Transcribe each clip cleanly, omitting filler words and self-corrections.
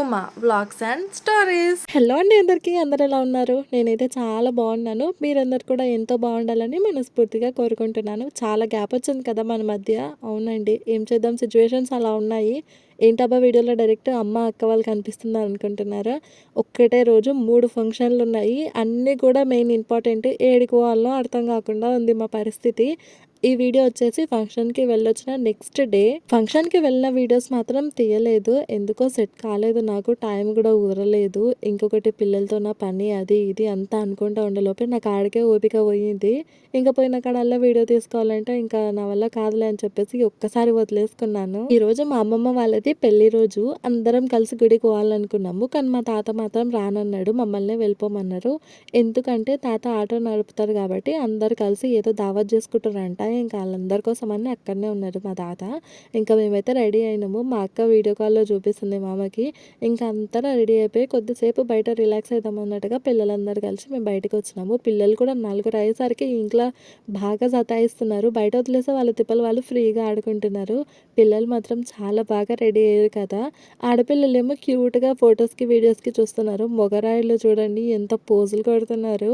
Uma vlogs and stories. Hello అండి అందరికీ, అందరు ఎలా ఉన్నారు? నేనైతే చాలా బాగున్నాను. మీరందరు కూడా ఎంతో బాగుండాలని మనస్ఫూర్తిగా కోరుకుంటున్నాను. చాలా గ్యాప్ వచ్చింది కదా మన మధ్య. అవునండి, ఏం చేద్దాం, సిచ్యువేషన్స్ అలా ఉన్నాయి. ఏంటబ్బా వీడియోలో డైరెక్ట్ అమ్మ అక్క వాళ్ళు కనిపిస్తున్నారు అనుకుంటున్నారా? ఒక్కటే రోజు 3 ఫంక్షన్లు ఉన్నాయి. అన్నీ కూడా మెయిన్ ఇంపార్టెంట్. ఏడికి పోవాలో అర్థం కాకుండా ఉంది మా పరిస్థితి. ఈ వీడియో వచ్చేసి ఫంక్షన్కి వెళ్ళొచ్చిన నెక్స్ట్ డే. ఫంక్షన్కి వెళ్ళిన వీడియోస్ మాత్రం తీయలేదు, ఎందుకో సెట్ కాలేదు, నాకు టైం కూడా కుదరలేదు. ఇంకొకటి పిల్లలతో నా పని అది ఇది అంతా అనుకుంటా ఉండేలోపే నాకు ఆడికే ఓపిక పోయింది. ఇంకా పోయిన కాడల్లా వీడియో తీసుకోవాలంటే ఇంకా నా వల్ల కాదులే అని చెప్పేసి ఒక్కసారి వదిలేసుకున్నాను. ఈ రోజు మా అమ్మమ్మ వాళ్ళది పెళ్లి రోజు. అందరం కలిసి గుడికి పోవాలనుకున్నాము, కానీ మా తాత మాత్రం రానన్నాడు, మమ్మల్ని వెళ్ళిపోమన్నారు. ఎందుకంటే తాత ఆటో నడుపుతారు కాబట్టి అందరు కలిసి ఏదో దావత్ చేసుకుంటారంట. ఇంకా వాళ్ళందరి కోసం అని అక్కడనే ఉన్నారు మా తాత. ఇంకా మేమైతే రెడీ అయినాము. మా అక్క వీడియో కాల్లో చూపిస్తుంది మామకి. ఇంకా అంతా రెడీ అయిపోయి కొద్దిసేపు బయట రిలాక్స్ అవుతాం అన్నట్టుగా పిల్లలందరూ కలిసి మేము బయటకు వచ్చినాము. పిల్లలు కూడా 4 అయ్యేసరికి ఇంట్లో బాగా సతాయిస్తున్నారు. బయట వదిలేస్తే వాళ్ళ తిప్పలు వాళ్ళు ఫ్రీగా ఆడుకుంటున్నారు. పిల్లలు మాత్రం చాలా బాగా రెడీ అయ్యారు కదా. ఆడపిల్లలేమో క్యూట్గా ఫొటోస్కి వీడియోస్కి చూస్తున్నారు. మొగరాయిలు చూడండి ఎంత పోజులు కొడుతున్నారు.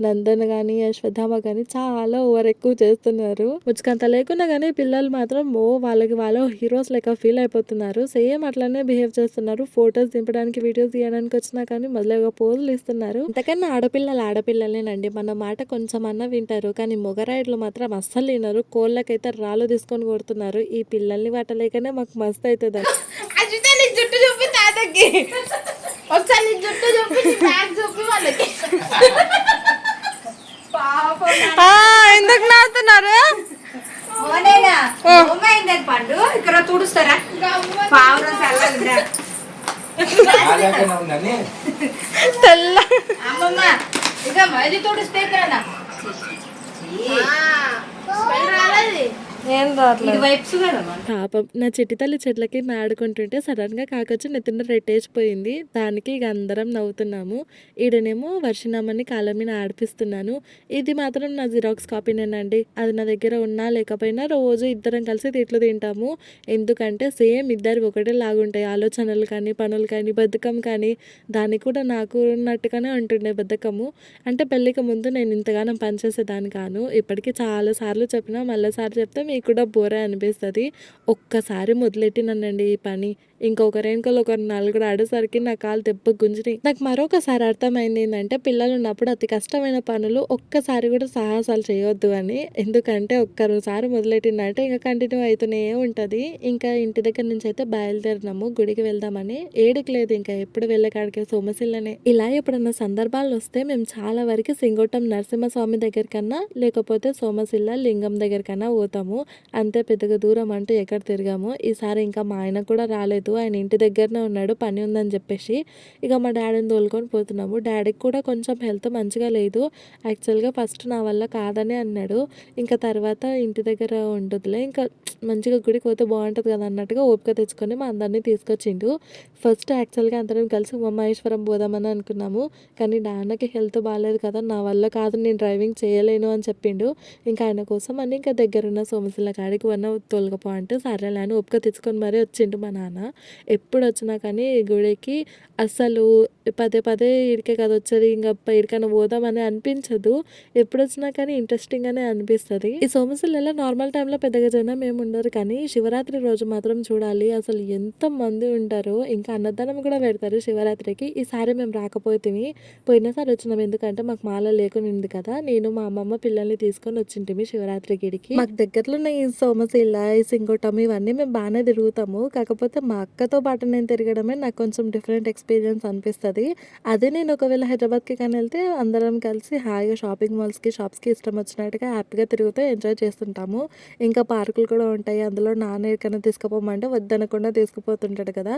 నందన్ కానీ యశ్వథామ కానీ చాలా ఓవర్ ఎక్కువ చేస్తున్నారు. ముచ్చుకంత లేకున్నా కానీ పిల్లలు మాత్రం వాళ్ళకి వాళ్ళు హీరోస్ లెక్క ఫీల్ అయిపోతున్నారు. సేమ్ అట్లానే బిహేవ్ చేస్తున్నారు. ఫొటోస్ దింపడానికి వీడియోస్ తీయడానికి వచ్చినా కానీ మొదలుగా పోజులు ఇస్తున్నారు. అంతకన్నా ఆడపిల్లలేనండి, మన మాట కొంచెం అన్నా వింటారు. కానీ మొగరాయిడ్లు మాత్రం అస్సలు వినరు. కోళ్ళకైతే రాళ్ళు తీసుకొని కొడుతున్నారు. ఈ పిల్లల్ని పట్టలేకనే మాకు మస్తు అవుతుంది. జుట్టు చూపి తాతకి ఒకసారి జుట్టు చూపి బ్యాగ్ చూపి వాళ్ళకి. ఎందుకు నవ్వుతున్నారు? పండు ఇక్కడ తుడుస్తారా పావురం తెల్ల అమ్మమ్మ ఇక మది తుడిస్తే ఏం రావట్లేదు. పాపం నా చిట్టి తల్లి చెట్లకి ఆడుకుంటుంటే సడన్ గా కాకొచ్చి నెత్తిన రెట్టేసిపోయింది. దానికి ఇక అందరం నవ్వుతున్నాము. ఈడనేమో వర్షినామని కాళ్ళ మీద ఆడిపిస్తున్నాను. ఇది మాత్రం నా జిరాక్స్ కాపీనేనండి. అది నా దగ్గర ఉన్నా లేకపోయినా రోజు ఇద్దరం కలిసి తిట్లు తింటాము. ఎందుకంటే సేమ్ ఇద్దరు ఒకటే లాగుంటాయి. ఆలోచనలు కానీ పనులు కానీ బద్ధకం కానీ. దానికి కూడా నాకు ఉన్నట్టుగానే ఉంటుండే బద్ధకము. అంటే పెళ్ళికి ముందు నేను ఇంతగానో పనిచేసేదాన్ని కాను. ఇప్పటికీ చాలా సార్లు చెప్పినా మళ్ళీసారి చెప్తే మీకు కూడా బోరే అనిపిస్తుంది. ఒక్కసారి మొదలెట్టినానండి ఈ పని, ఇంకొకరు నలుగురు ఆడేసరికి నా కాలు దెబ్బ గుంజినాయి. నాకు మరొకసారి అర్థమైంది ఏంటంటే పిల్లలు ఉన్నప్పుడు అతి కష్టమైన పనులు ఒక్కసారి కూడా సాహసాలు చేయొద్దు అని. ఎందుకంటే ఒక్కసారి మొదలెట్టిందంటే ఇంకా కంటిన్యూ అవుతూనే ఉంటుంది. ఇంకా ఇంటి దగ్గర నుంచి అయితే బయలుదేరినాము గుడికి వెళ్దామని. ఏడుకు లేదు, ఇంకా ఎప్పుడు వెళ్ళే కాడికి సోమశిలనే. ఇలా ఎప్పుడన్నా సందర్భాలు వస్తే మేము చాలా వరకు సింగోటం నరసింహస్వామి దగ్గరికన్నా లేకపోతే సోమశిల లింగం దగ్గరికన్నా పోతాము. అంతే, పెద్దగా దూరం అంటే ఎక్కడ తిరిగాము. ఈసారి ఇంకా మా ఆయన కూడా రాలేదు, ఆయన ఇంటి దగ్గరనే ఉన్నాడు, పని ఉందని చెప్పేసి. ఇక మా డాడీని తోలుకొని పోతున్నాము. డాడీకి కూడా కొంచెం హెల్త్ మంచిగా లేదు. యాక్చువల్గా ఫస్ట్ నా వల్ల కాదని అన్నాడు. ఇంకా తర్వాత ఇంటి దగ్గర ఉండదులే, ఇంకా మంచిగా గుడికి పోతే బాగుంటుంది కదా అన్నట్టుగా ఓపిక తెచ్చుకొని మా అందరినీ తీసుకొచ్చిండు. ఫస్ట్ యాక్చువల్గా అందరం కలిసి ఉమామహేశ్వరం పోదామని అనుకున్నాము. కానీ నాన్నకి హెల్త్ బాగాలేదు కదా, నా వల్ల కాదు, నేను డ్రైవింగ్ చేయలేను అని చెప్పిండు. ఇంకా ఆయన కోసం అని ఇంకా దగ్గరున్న సోమశిల కాడికి తొలగపో అంటే సరేలే అని ఓపిక తెచ్చుకొని మరీ వచ్చిండు మా నాన్న. ఎప్పుడు వచ్చినా కానీ గుడికి అస్సలు పదే పదే ఇడికే కదా వచ్చేది, ఇంకా ఇడికైనా పోదామని అనిపించదు. ఎప్పుడు వచ్చినా కానీ ఇంట్రెస్టింగ్గానే అనిపిస్తుంది. ఈ సోమశిలలో నార్మల్ టైంలో పెద్దగా జనం ఏమి ఉండరు, కానీ శివరాత్రి రోజు మాత్రం చూడాలి అసలు ఎంత మంది ఉంటారో. ఇంకా అన్నదానం కూడా పెడతారు శివరాత్రికి. ఈసారి మేము రాకపోతే పోయినసారి వచ్చినాం, ఎందుకంటే మాకు మాల లేకుండా కదా. నేను మా అమ్మమ్మ పిల్లల్ని తీసుకొని వచ్చింటిమి శివరాత్రి గిడికి. మాకు దగ్గరలో ఉన్న ఈ సోమశిల, ఈ సింగోటం ఇవన్నీ మేము బాగానే తిరుగుతాము. కాకపోతే మా అక్కతో పాటు నేను తిరగడమే నాకు కొంచెం డిఫరెంట్ ఎక్స్పీరియన్స్ అనిపిస్తుంది. అదే నేను ఒకవేళ హైదరాబాద్కి కానీ వెళ్తే అందరం కలిసి హాయిగా షాపింగ్ మాల్స్కి షాప్స్కి ఇష్టం వచ్చినట్టుగా హ్యాపీగా తిరుగుతూ ఎంజాయ్ చేస్తుంటాము. ఇంకా పార్కులు కూడా ఉంటాయి. అందులో నాన్న ఎక్కడైనా తీసుకుపోమంటే వద్దనకుండా తీసుకుపోతుంటాడు కదా.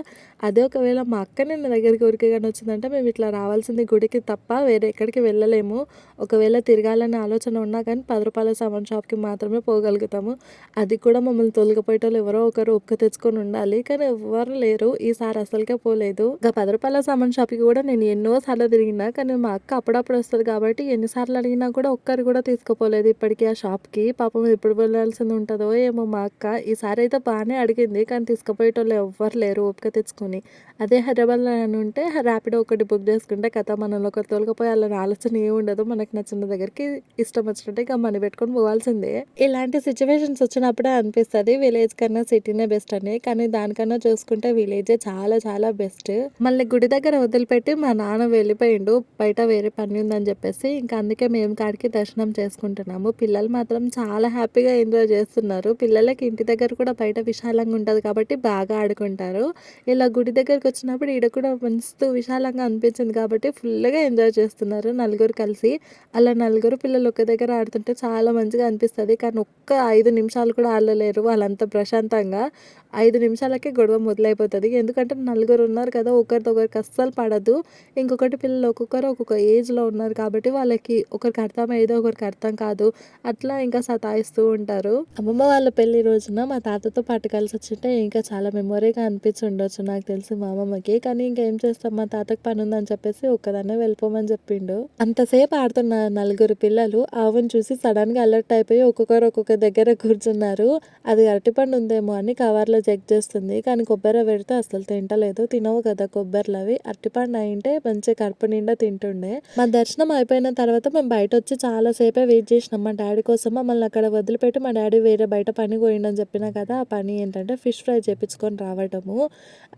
అదే ఒకవేళ మా అక్కనే నా దగ్గరికి ఊరికి కానీ వచ్చిందంటే మేము ఇట్లా రావాల్సింది గుడికి తప్ప వేరే ఎక్కడికి వెళ్ళలేము. ఒకవేళ తిరగాలనే ఆలోచన ఉన్నా కానీ 10 రూపాయల సామాన్ షాప్కి మాత్రమే పోగలుగుతాము. అది కూడా మమ్మల్ని తొలగిపోయేటోళ్ళు ఎవరో ఒకరు ఒక్క తెచ్చుకొని ఉండాలి. కానీ ఎవ్వరు లేరు. ఈసారి అసలుకే పోలేదు. ఇంకా 10 రూపాయల సామాన్ షాప్కి కూడా నేను ఎన్నో సార్లు తిరిగినా, కానీ మా అక్క అప్పుడప్పుడు వస్తుంది కాబట్టి ఎన్నిసార్లు అడిగినా కూడా ఒక్కరు కూడా తీసుకుపోలేదు ఇప్పటికీ ఆ షాప్కి. పాపం ఎప్పుడు వెళ్ళాల్సింది ఉంటుందో ఏమో మా అక్క. ఈసారి అయితే బాగానే అడిగింది, కానీ తీసుకుపోయేటోళ్ళు ఎవ్వరు లేరు ఓపిక తెచ్చుకొని. అదే హైదరాబాద్లో అని ఉంటే ర్యాపిడో ఒకటి బుక్ చేసుకుంటే కథ మనలో ఒక తోలుకపోయి అలా ఆలోచన ఏమి ఉండదు. మనకు నచ్చిన దగ్గరికి ఇష్టం వచ్చినట్టు ఇక మనీ పెట్టుకొని పోవాల్సిందే. ఇలాంటి సిచ్యువేషన్స్ వచ్చినప్పుడే అనిపిస్తుంది విలేజ్ కన్నా సిటీనే బెస్ట్ అని. కానీ దానికన్నా చూసుకుంటే విలేజే చాలా చాలా బెస్ట్. మళ్ళీ గుడి దగ్గర వదిలిపెట్టి మా నాన్న వెళ్ళిపోయిండు, బయట వేరే పని ఉందని చెప్పేసి. ఇంకా అందుకే మేము కాడికి దర్శనం చేసుకుంటున్నాము. పిల్లలు మాత్రం చాలా హ్యాపీగా ఎంజాయ్ చేస్తున్నారు. పిల్లలకి ఇంటి దగ్గర కూడా బయట విశాలంగా ఉంటుంది కాబట్టి బాగా ఆడుకుంటారు. ఇలా గుడి దగ్గరికి వచ్చినప్పుడు ఈడ కూడా మస్తు విశాలంగా అనిపించింది కాబట్టి ఫుల్గా ఎంజాయ్ చేస్తున్నారు నలుగురు కలిసి. అలా నలుగురు పిల్లలు ఒక దగ్గర ఆడుతుంటే చాలా మంచిగా అనిపిస్తుంది. కానీ ఒక్క 5 నిమిషాలు కూడా ఆడలేరు వాళ్ళంత ప్రశాంతంగా. 5 నిమిషాలకే గొడవ మొదలైపోతుంది. ఎందుకంటే నలుగురు ఉన్నారు కదా, ఒకరితో ఒకరికి అస్సలు పడదు. ఇంకొకటి పిల్లలు ఒక్కొక్కరు ఒక్కొక్క ఏజ్లో ఉన్నారు కాబట్టి వాళ్ళకి ఒకరికి అర్థమయ్యేదో ఒకరికి అర్థం కాదు. అట్లా ఇంకా సతాయిస్తూ ఉంటారు. అమ్మమ్మ వాళ్ళ పెళ్లి రోజున మా తాతతో పాటు కలిసి వచ్చింటే ఇంకా చాలా మెమొరీగా అనిపించి ఉండొచ్చు నాకు తెలిసి మా అమ్మమ్మకి. కానీ ఇంకా ఏం చేస్తాం, మా తాతకు పని ఉందని చెప్పేసి ఒక్కదాన్నే వెళ్ళిపోమని చెప్పిండు. అంతసేపు ఆడుతున్న నలుగురు పిల్లలు ఆవును చూసి సడన్ గా అలర్ట్ అయిపోయి ఒక్కొక్కరు ఒక్కొక్క దగ్గర కూర్చున్నారు. అది అరటిపండు ఉందేమో అని కవర్లో చెక్ చేస్తుంది, కానీ కొబ్బరి పెడితే అసలు తింటలేదు. తినవు కదా కొబ్బరిలు అవి. అరటిపండు అయింటే మంచి కడుపు నిండా తింటుండే. మా దర్శనం అయిపోయిన తర్వాత మేము బయట వచ్చి చాలా సేపే వెయిట్ చేసినాం మా డాడీ కోసం. మమ్మల్ని అక్కడ వదిలిపెట్టి మా డాడీ వేరే బయట పని పోయిండని చెప్పినా కదా, ఆ పని ఏంటంటే ఫిష్ ఫ్రై చేపించుకొని రావడము.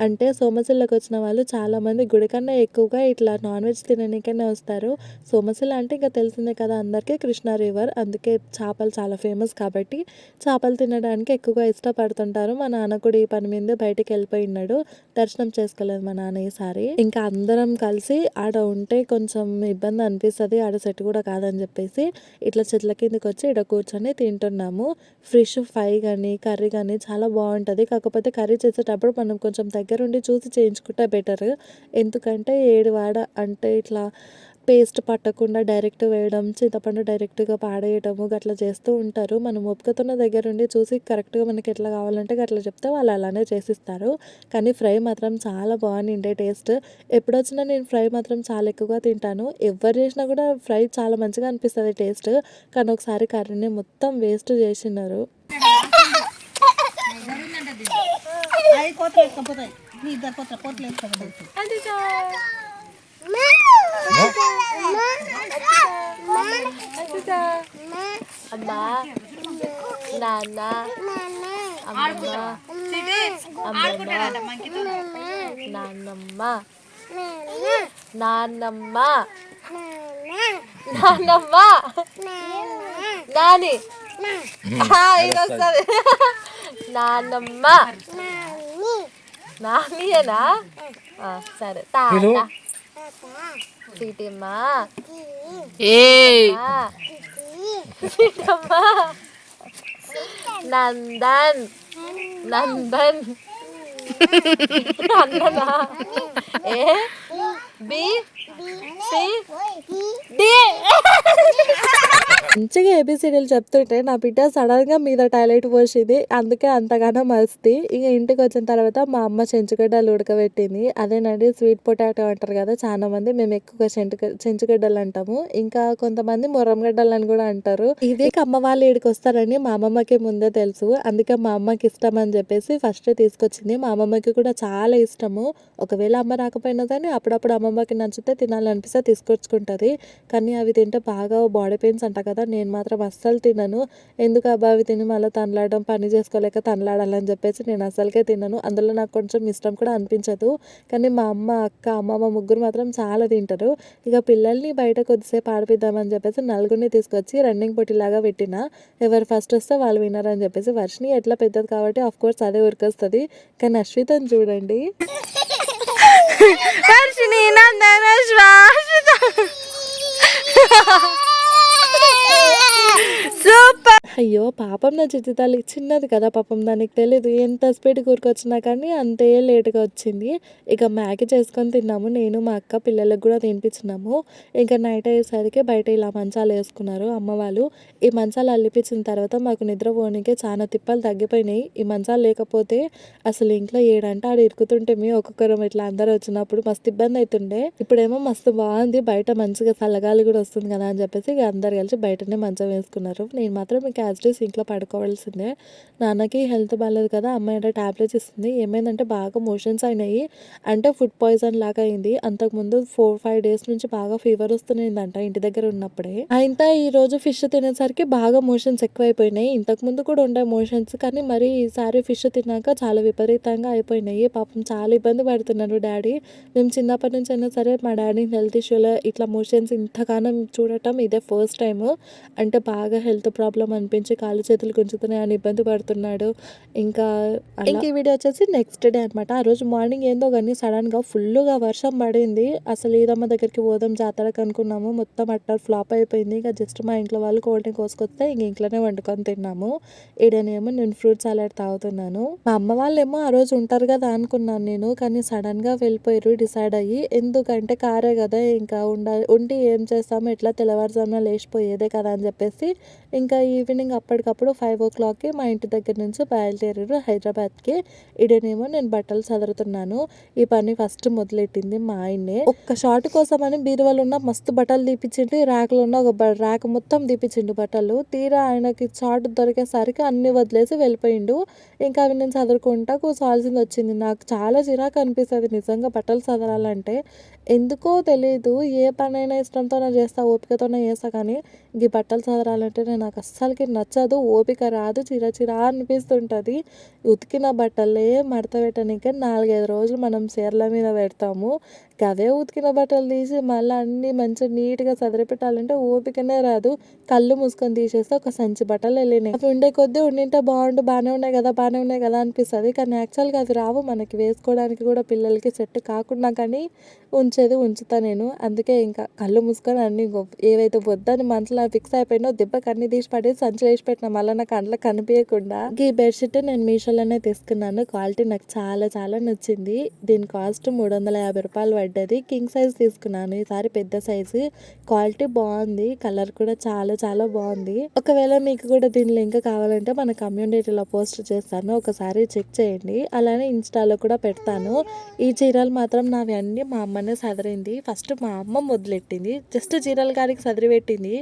అంటే సోమశిలకు వచ్చిన వాళ్ళు చాలా మంది గుడి కన్నా ఎక్కువగా ఇట్లా నాన్ వెజ్ తిననీకనే వస్తారు. సోమశిల అంటే ఇంకా తెలిసిందే కదా అందరికీ, కృష్ణా రివర్. అందుకే చేపలు చాలా ఫేమస్ కాబట్టి చేపలు తినడానికి ఎక్కువగా ఇష్టపడుతుంటారు. మా నాన్న కూడా ఈ పని మీద బయటికి వెళ్ళిపోయినాడు, దర్శనం చేసుకోలేదు మా నాన్న ఈసారి. ఇంకా అందరం కలిసి ఆడ ఉంటే కొంచెం ఇబ్బంది అనిపిస్తుంది, ఆడ సెట్ కూడా కాదని చెప్పేసి ఇట్లా చెట్ల కిందకి వచ్చి ఇక్కడ కూర్చొని తింటున్నాము. ఫిష్ ఫ్రై కానీ కర్రీ కానీ చాలా బాగుంటుంది. కాకపోతే కర్రీ చేసేటప్పుడు మనం కొంచెం దగ్గరుండి చూసి చేయించుకుంటే బెటర్. ఎందుకంటే ఏడువాడ అంటే ఇట్లా పేస్ట్ పట్టకుండా డైరెక్ట్ వేయడం, చింతపండు డైరెక్ట్గా పాడేయడము గట్లా చేస్తూ ఉంటారు. మనం ఒప్పుకుతున్న దగ్గరుండి చూసి కరెక్ట్గా మనకి ఎట్లా కావాలంటే అట్లా చెప్తే వాళ్ళు అలానే చేసిస్తారు. కానీ ఫ్రై మాత్రం చాలా బాగుండే టేస్ట్. ఎప్పుడొచ్చినా నేను ఫ్రై మాత్రం చాలా ఎక్కువగా తింటాను. ఎవరు చేసినా కూడా ఫ్రై చాలా మంచిగా అనిపిస్తుంది టేస్ట్. కానీ ఒకసారి కర్రీని మొత్తం వేస్ట్ చేసినారు. అమ్మా నాన్న అమ్మమ్మ నాన్నమ్మ నాన్నమ్మ నాన్నమ్మ నాని ఇది వస్తుంది. నాన్నమ్మ నానియనా సరే. తాత సీటమ్మా సీటమ్మా నందన్ నందన్ నందనా ఏ బి సి డి. మంచిగా ఏబిసిడీలు చెప్తుంటే నా బిడ్డ సడన్ గా మీద టాయిలెట్ పోసింది, అందుకే అంతగానో మస్తీ. ఇక ఇంటికి వచ్చిన తర్వాత మా అమ్మ చెంచుగడ్డలు ఉడకబెట్టింది. అదేనండి స్వీట్ పొటాటో అంటారు కదా చాలా మంది, మేము ఎక్కువగా చెంచుగడ్డలు అంటాము. ఇంకా కొంతమంది మొరంగడ్డలు అని కూడా అంటారు. ఇది అమ్మ వాళ్ళు ఇక్కడికి వస్తారని మా అమ్మమ్మకి ముందే తెలుసు, అందుకే మా అమ్మకి ఇష్టం అని చెప్పేసి ఫస్ట్ తీసుకొచ్చింది. మా అమ్మమ్మకి కూడా చాలా ఇష్టము. ఒకవేళ అమ్మ రాకపోయినా కానీ అప్పుడప్పుడు అమ్మమ్మకి నచ్చితే తినాలనిపిస్తే తీసుకొచ్చుకుంటుంది. కానీ అవి తింటే బాగా బాడీ పెయిన్స్ అంట కదా, నేను మాత్రం అస్సలు తినను. ఎందుకు అబ్బా అవి తిని మళ్ళీ తనలాడడం, పని చేసుకోలేక తనలాడాలని చెప్పేసి నేను అస్సలకే తినను. అందులో నాకు కొంచెం ఇష్టం కూడా అనిపించదు. కానీ మా అమ్మ, అక్క, అమ్మమ్మ ముగ్గురు మాత్రం చాలా తింటారు. ఇక పిల్లల్ని బయట కొద్దిసేపు ఆడిపిద్దామని చెప్పేసి నలుగురిని తీసుకొచ్చి రన్నింగ్ పోటీలాగా పెట్టిన. ఎవరు ఫస్ట్ వస్తే వాళ్ళు వినరని చెప్పేసి. వర్షిని ఎట్లా పెద్దది కాబట్టి ఆఫ్ కోర్స్ అదే ఉరికొస్తుంది. కానీ అశ్వితని చూడండి, వర్షిని నందన సూపర్. అయ్యో పాపం నా చిట్టి తల్లి చిన్నది కదా పాపం దానికి తెలియదు ఎంత స్పీడ్ కూరుకొచ్చినా కానీ అంతే లేట్గా వచ్చింది. ఇక మ్యాగీ చేసుకొని తిన్నాము నేను మా అక్క పిల్లలకు కూడా తినిపించినాము. ఇంకా నైట్ అయ్యేసరికి బయట ఇలా మంచాలు వేసుకున్నారు అమ్మ వాళ్ళు. ఈ మంచాలు అల్లిపించిన తర్వాత మాకు నిద్ర పోనీకే చాలా తిప్పలు తగ్గిపోయినాయి. ఈ మంచాలు లేకపోతే అసలు ఇంట్లో ఏడంటే ఆడ ఇరుకుతుంటే ఒక్కొక్కరం ఇట్లా అందరూ వచ్చినప్పుడు మస్తు ఇబ్బంది అవుతుండే. ఇప్పుడేమో మస్తు బాగుంది బయట మంచిగా చల్లగాలి కూడా వస్తుంది కదా అని చెప్పేసి ఇక అందరు కలిసి బయటనే మంచం వేసుకున్నారు. నేను మాత్రం ఇంకా యాజ్ ఇంట్లో పడుకోవాల్సిందే. నాన్నకి హెల్త్ బాగాలేదు కదా అమ్మ ఏంటో టాబ్లెట్స్ ఇస్తుంది. ఏమైందంటే బాగా మోషన్స్ అయినాయి, అంటే ఫుడ్ పాయిజన్ లాగా అయింది. అంతకుముందు 4-5 డేస్ నుంచి బాగా ఫీవర్ వస్తుందంట ఇంటి దగ్గర ఉన్నప్పుడే. అయితే ఈ రోజు ఫిష్ తినేసరికి బాగా మోషన్స్ ఎక్కువైపోయినాయి. ఇంతకుముందు కూడా ఉండే మోషన్స్ కానీ మరి ఈసారి ఫిష్ తిన్నాక చాలా విపరీతంగా అయిపోయినాయి. పాపం చాలా ఇబ్బంది పడుతున్నారు డాడీ. మేము చిన్నప్పటి నుంచి అయినా సరే మా డాడీ హెల్త్ ఇష్యూలో ఇట్లా మోషన్స్ ఇంతగానం చూడటం ఇదే ఫస్ట్ టైం. అంటే బాగా హెల్త్ ప్రాబ్లం అనిపించి కాళ్ళు చేతులు గుంజుతున్నాయని ఇబ్బంది పడుతున్నాడు. ఇంకా ఈ వీడియో వచ్చేసి నెక్స్ట్ డే అనమాట. ఆ రోజు మార్నింగ్ ఏందో కానీ సడన్గా ఫుల్గా వర్షం పడింది. అసలు ఈదమ్మ దగ్గరికి పోదాం జాతరకు అనుకున్నాము, మొత్తం అట్టర్ ఫ్లాప్ అయిపోయింది. ఇక జస్ట్ మా ఇంట్లో వాళ్ళు కోల్డ్ డ్రింక్ కోసుకొస్తే ఇంక ఇంట్లోనే వండుకొని తిన్నాము. ఈడనేమో నేను ఫ్రూట్ సలాడ్ తాగుతున్నాను. మా అమ్మ వాళ్ళేమో ఆ రోజు ఉంటారు కదా అనుకున్నాను నేను, కానీ సడన్గా వెళ్ళిపోయారు డిసైడ్ అయ్యి. ఎందుకంటే కారే కదా ఇంకా ఉండి ఏం చేస్తాము ఎట్లా తెల్లవారుజామున లేచిపోయేదే కదా అని చెప్పేసి ఇంకా ఈవినింగ్ అప్పటికప్పుడు 5 o'clockకి మా ఇంటి దగ్గర నుంచి బయలుదేరారు హైదరాబాద్కి. ఈడనేమో నేను బట్టలు చదువుతున్నాను. ఈ పని ఫస్ట్ మొదలెట్టింది మా ఆయన్నే. ఒక్క షార్ట్ కోసం అని బీరువాలో ఉన్న మస్తు బట్టలు తీపిచ్చిండు. ర్యాక్లో ఉన్న ఒక ర్యాక్ మొత్తం తీపిచ్చిండు బట్టలు. తీరా ఆయనకి షార్ట్ దొరికేసరికి అన్ని వదిలేసి వెళ్ళిపోయిండు. ఇంకా అవి నేను చదువుకుంటా కూర్చోవాల్సింది వచ్చింది. నాకు చాలా చిరాకు అనిపిస్తుంది నిజంగా బట్టలు చదవాలంటే. ఎందుకో తెలియదు, ఏ పనైనా ఇష్టంతోనే చేస్తా, ఓపికతోనే చేస్తా, కానీ ఈ బట్టలు చదరాలంటే నాకు అస్సలకి నచ్చదు, ఓపిక రాదు, చిరా అనిపిస్తుంటుంది. ఉతికిన బట్టలే మడత పెట్టడానికి 4-5 రోజులు మనం చీరల మీద పెడతాము. అదే ఉతికిన బట్టలు తీసి మళ్ళీ అన్నీ మంచిగా నీట్గా చదిరి పెట్టాలంటే ఓపికనే రాదు. కళ్ళు మూసుకొని తీసేస్తే ఒక సంచి బట్టలు వెళ్ళినాయి. అవి ఉండే కొద్దీ ఉండింటే బాగానే ఉన్నాయి కదా అనిపిస్తుంది. కానీ యాక్చువల్గా అవి రావు మనకి, వేసుకోవడానికి కూడా పిల్లలకి సెట్ కాకుండా కానీ ఉంచుతా నేను. అందుకే ఇంకా కళ్ళు మూసుకొని అన్ని ఏవైతే వద్దని మనసులో ఫిక్స్ అయిపోయినో దెబ్బకి అన్ని తీసి పడేసి సంచులు వేసి పెట్టిన మళ్ళీ నా కంట్లో కనిపించకుండా. ఈ బెడ్షీట్ నేను మీషోలోనే తీసుకున్నాను. క్వాలిటీ నాకు చాలా నచ్చింది. దీని కాస్ట్ 350 రూపాయలు పడ్డది. కింగ్ సైజ్ తీసుకున్నాను ఈసారి, పెద్ద సైజు. క్వాలిటీ బాగుంది, కలర్ కూడా చాలా బాగుంది. ఒకవేళ మీకు కూడా దీని లింక్ కావాలంటే మన కమ్యూనిటీలో పోస్ట్ చేస్తాను, ఒకసారి చెక్ చేయండి. అలానే ఇన్స్టాలో కూడా పెడతాను. ఈ చీరలు మాత్రం నావి అన్ని మా అమ్మనే సదిరింది. ఫస్ట్ మా అమ్మ మొదలెట్టింది, జస్ట్ చీరల గారికి సదిరి పెట్టింది.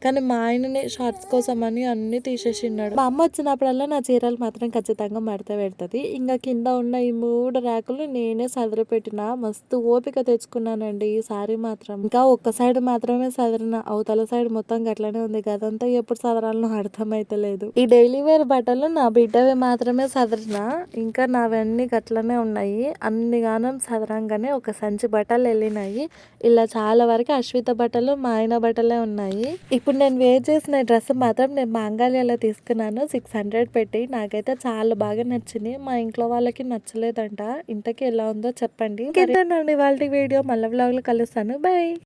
కానీ మా ఆయననే షార్ట్స్ కోసం అని అన్ని తీసేసిన్నాడు. మా అమ్మ వచ్చినప్పుడల్లా నా చీరలు మాత్రం ఖచ్చితంగా మడత పెడుతుంది. ఇంకా కింద ఉన్న ఈ 3 ర్యాకులు నేనే సదిరి పెట్టిన. మస్తు ఓపిక తెచ్చుకున్నానండి ఈసారి మాత్రం. ఇంకా ఒక్క సైడ్ మాత్రమే సదిరిన, అవతల సైడ్ మొత్తం గట్లనే ఉంది. గదంతా ఎప్పుడు సదరాలను అర్థమైతలేదు. ఈ డైలీ వేర్ బట్టలు నా బిడ్డవి మాత్రమే సదిరిన, ఇంకా నావన్నీ గట్లనే ఉన్నాయి. అన్ని గానం సదరంగానే ఒక సంచి బట్టలు వెళ్ళినాయి. ఇలా చాలా వరకు అశ్విత బట్టలు మా ఆయన బట్టలే ఉన్నాయి. ఇప్పుడు నేను వేర్ చేసిన డ్రెస్ మాత్రం నేను మాంగళ్యాలో తీసుకున్నాను 600 పెట్టి. నాకైతే చాలా బాగా నచ్చింది. మా ఇంట్లో వాళ్ళకి నచ్చలేదంట. ఇంతకీ ఎలా ఉందో చెప్పండి. ఇంకేంటండి వాళ్ళ వీడియో, మళ్ళీ వ్లాగ్లో కలుస్తాను. బై.